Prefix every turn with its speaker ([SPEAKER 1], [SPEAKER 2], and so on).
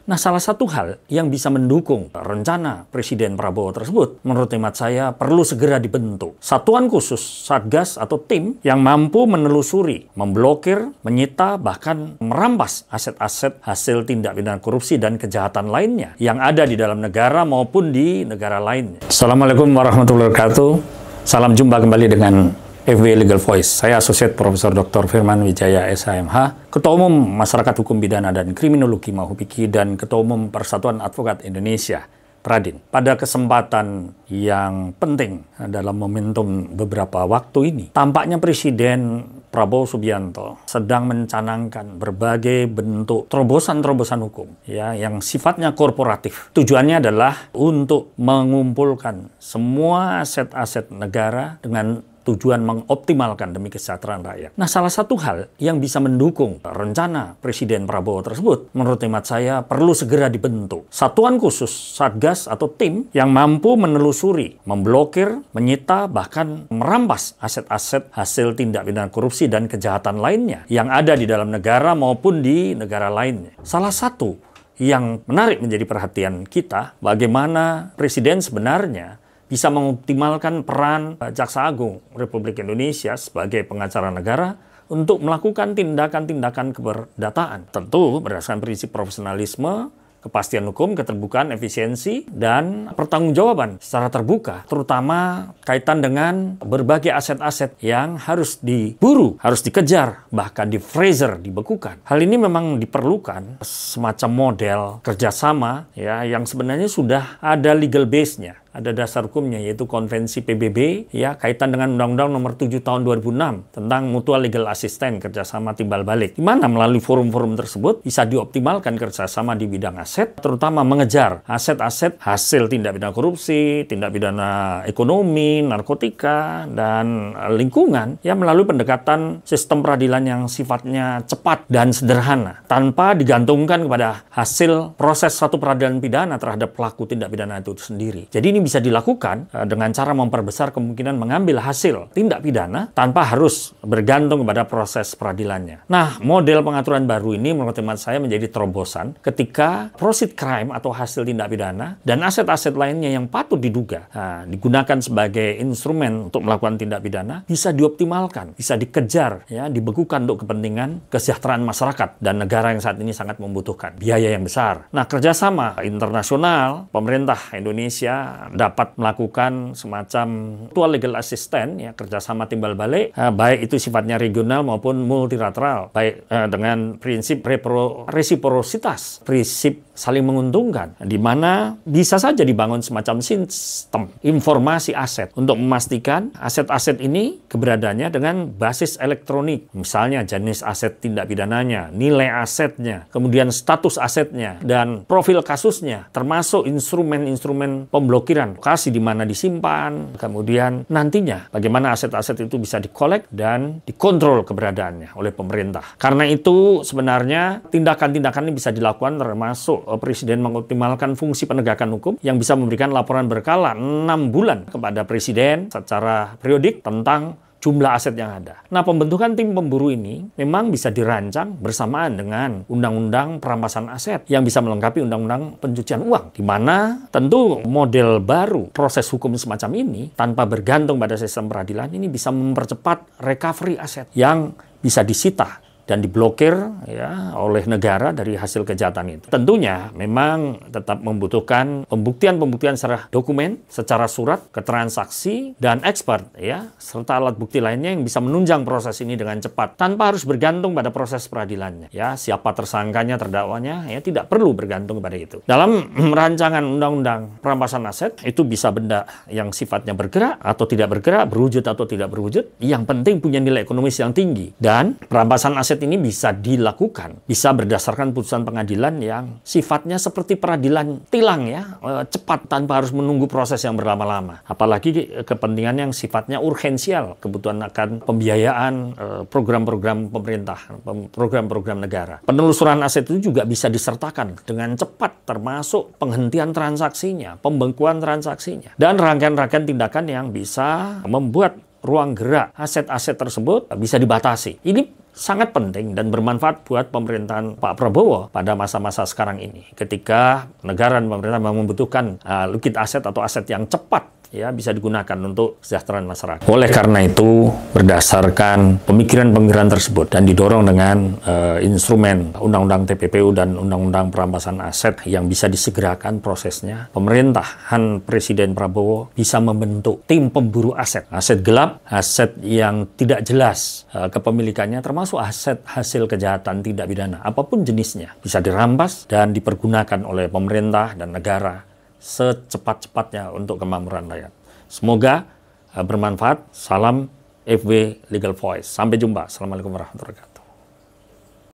[SPEAKER 1] Nah, salah satu hal yang bisa mendukung rencana Presiden Prabowo tersebut, menurut hemat saya, perlu segera dibentuk satuan khusus, satgas atau tim yang mampu menelusuri, memblokir, menyita, bahkan merampas aset-aset hasil tindak pidana korupsi dan kejahatan lainnya yang ada di dalam negara maupun di negara lainnya. Assalamualaikum warahmatullahi wabarakatuh. Salam jumpa kembali dengan FW Legal Voice. Saya Asosiat Profesor Dr. Firman Wijaya SHMH, Ketua Umum Masyarakat Hukum Pidana dan Kriminologi Mahupiki, dan Ketua Umum Persatuan Advokat Indonesia, Pradin. Pada kesempatan yang penting dalam momentum beberapa waktu ini, tampaknya Presiden Prabowo Subianto sedang mencanangkan berbagai bentuk terobosan-terobosan hukum yang sifatnya korporatif. Tujuannya adalah untuk mengumpulkan semua aset-aset negara dengan tujuan mengoptimalkan demi kesejahteraan rakyat. Nah, salah satu hal yang bisa mendukung rencana Presiden Prabowo tersebut, menurut hemat saya, perlu segera dibentuk satuan khusus, satgas atau tim yang mampu menelusuri, memblokir, menyita, bahkan merampas aset-aset hasil tindak pidana korupsi dan kejahatan lainnya yang ada di dalam negara maupun di negara lainnya. Salah satu yang menarik menjadi perhatian kita, bagaimana Presiden sebenarnya bisa mengoptimalkan peran Jaksa Agung Republik Indonesia sebagai pengacara negara untuk melakukan tindakan-tindakan keperdataan. Tentu berdasarkan prinsip profesionalisme, kepastian hukum, keterbukaan, efisiensi, dan pertanggungjawaban secara terbuka, terutama kaitan dengan berbagai aset-aset yang harus diburu, harus dikejar, bahkan di-freezer, dibekukan. Hal ini memang diperlukan semacam model kerjasama yang sebenarnya sudah ada legal base-nya. Ada dasar hukumnya, yaitu Konvensi PBB kaitan dengan Undang-Undang Nomor 7 Tahun 2006 tentang Mutual Legal Assistance, kerjasama timbal balik, di mana melalui forum-forum tersebut bisa dioptimalkan kerjasama di bidang aset, terutama mengejar aset-aset hasil tindak pidana korupsi, tindak pidana ekonomi, narkotika, dan lingkungan melalui pendekatan sistem peradilan yang sifatnya cepat dan sederhana, tanpa digantungkan kepada hasil proses suatu peradilan pidana terhadap pelaku tindak pidana itu sendiri. Jadi ini bisa dilakukan dengan cara memperbesar kemungkinan mengambil hasil tindak pidana tanpa harus bergantung kepada proses peradilannya. Nah, model pengaturan baru ini menurut hemat saya menjadi terobosan ketika proceed crime atau hasil tindak pidana dan aset-aset lainnya yang patut diduga digunakan sebagai instrumen untuk melakukan tindak pidana bisa dioptimalkan, bisa dikejar, dibekukan untuk kepentingan kesejahteraan masyarakat dan negara yang saat ini sangat membutuhkan biaya yang besar. Nah, kerjasama internasional, pemerintah Indonesia dapat melakukan semacam mutual legal assistance, kerjasama timbal balik, baik itu sifatnya regional maupun multilateral, baik dengan prinsip resiprositas, prinsip saling menguntungkan, di mana bisa saja dibangun semacam sistem informasi aset untuk memastikan aset-aset ini keberadaannya dengan basis elektronik, misalnya jenis aset tindak pidananya, nilai asetnya, kemudian status asetnya, dan profil kasusnya, termasuk instrumen-instrumen pemblokiran, lokasi di mana disimpan, kemudian nantinya bagaimana aset-aset itu bisa dikolek dan dikontrol keberadaannya oleh pemerintah. Karena itu sebenarnya tindakan-tindakan ini bisa dilakukan termasuk Presiden mengoptimalkan fungsi penegakan hukum yang bisa memberikan laporan berkala 6 bulan kepada Presiden secara periodik tentang jumlah aset yang ada. Nah, pembentukan tim pemburu ini memang bisa dirancang bersamaan dengan Undang-Undang Perampasan Aset yang bisa melengkapi Undang-Undang Pencucian Uang, di mana tentu model baru proses hukum semacam ini tanpa bergantung pada sistem peradilan ini bisa mempercepat recovery aset yang bisa disita dan diblokir oleh negara dari hasil kejahatan itu. Tentunya memang tetap membutuhkan pembuktian-pembuktian secara dokumen, secara surat, keterangan saksi, dan expert serta alat bukti lainnya yang bisa menunjang proses ini dengan cepat tanpa harus bergantung pada proses peradilannya. Siapa tersangkanya, terdakwanya, tidak perlu bergantung kepada itu. Dalam rancangan Undang-Undang Perampasan Aset itu bisa benda yang sifatnya bergerak atau tidak bergerak, berwujud atau tidak berwujud, yang penting punya nilai ekonomis yang tinggi, dan perampasan aset ini bisa dilakukan, bisa berdasarkan putusan pengadilan yang sifatnya seperti peradilan tilang cepat tanpa harus menunggu proses yang berlama-lama. Apalagi kepentingan yang sifatnya urgensial, kebutuhan akan pembiayaan program-program pemerintah, program-program negara. Penelusuran aset itu juga bisa disertakan dengan cepat, termasuk penghentian transaksinya, pembekuan transaksinya, dan rangkaian-rangkaian tindakan yang bisa membuat ruang gerak aset-aset tersebut bisa dibatasi. Ini sangat penting dan bermanfaat buat pemerintahan Pak Prabowo pada masa-masa sekarang ini. Ketika negara dan pemerintah membutuhkan liquid aset atau aset yang cepat ya bisa digunakan untuk kesejahteraan masyarakat. Oleh karena itu, berdasarkan pemikiran-pemikiran tersebut dan didorong dengan instrumen Undang-Undang TPPU dan Undang-Undang Perampasan Aset yang bisa disegerakan prosesnya, pemerintahan Presiden Prabowo bisa membentuk tim pemburu aset. Aset gelap, aset yang tidak jelas kepemilikannya, termasuk aset hasil kejahatan tidak pidana, apapun jenisnya, bisa dirampas dan dipergunakan oleh pemerintah dan negara secepat-cepatnya untuk kemakmuran rakyat. Semoga bermanfaat. Salam FW Legal Voice. Sampai jumpa. Assalamualaikum warahmatullahi wabarakatuh.